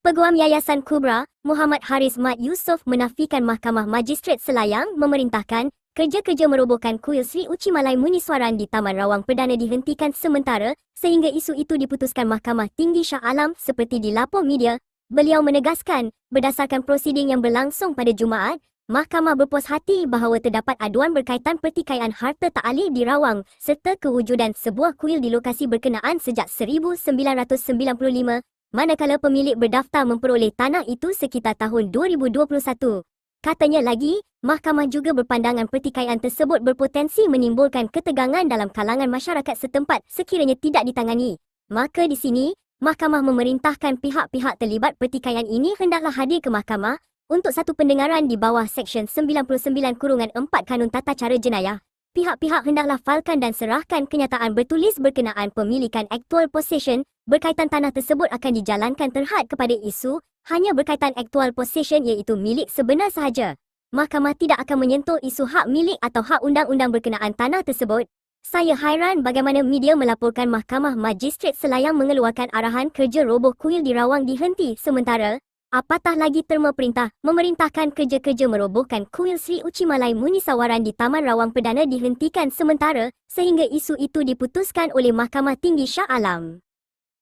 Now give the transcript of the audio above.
Peguam Yayasan Kubra, Muhammad Haris Mat Yusof menafikan Mahkamah Majistret Selayang memerintahkan kerja-kerja merobohkan kuil Sri Uchi Malai Muniswaran di Taman Rawang Perdana dihentikan sementara sehingga isu itu diputuskan Mahkamah Tinggi Shah Alam seperti dilapor media. Beliau menegaskan, berdasarkan prosiding yang berlangsung pada Jumaat, Mahkamah berpuas hati bahawa terdapat aduan berkaitan pertikaian harta ta'alih di Rawang serta kewujudan sebuah kuil di lokasi berkenaan sejak 1995. Manakala pemilik berdaftar memperoleh tanah itu sekitar tahun 2021. Katanya lagi, mahkamah juga berpandangan pertikaian tersebut berpotensi menimbulkan ketegangan dalam kalangan masyarakat setempat sekiranya tidak ditangani. Maka di sini, mahkamah memerintahkan pihak-pihak terlibat pertikaian ini hendaklah hadir ke mahkamah untuk satu pendengaran di bawah Seksyen 99/4 Kanun Tata Cara Jenayah. Pihak-pihak hendaklah falkan dan serahkan kenyataan bertulis berkenaan pemilikan actual possession berkaitan tanah tersebut akan dijalankan terhad kepada isu hanya berkaitan actual possession iaitu milik sebenar sahaja. Mahkamah tidak akan menyentuh isu hak milik atau hak undang-undang berkenaan tanah tersebut. Saya hairan bagaimana media melaporkan Mahkamah Majistret Selayang mengeluarkan arahan kerja roboh kuil di Rawang dihenti sementara. Apatah lagi terma perintah memerintahkan kerja-kerja merobohkan kuil Sri Uchi Malai Muniswaran di Taman Rawang Perdana dihentikan sementara sehingga isu itu diputuskan oleh Mahkamah Tinggi Shah Alam.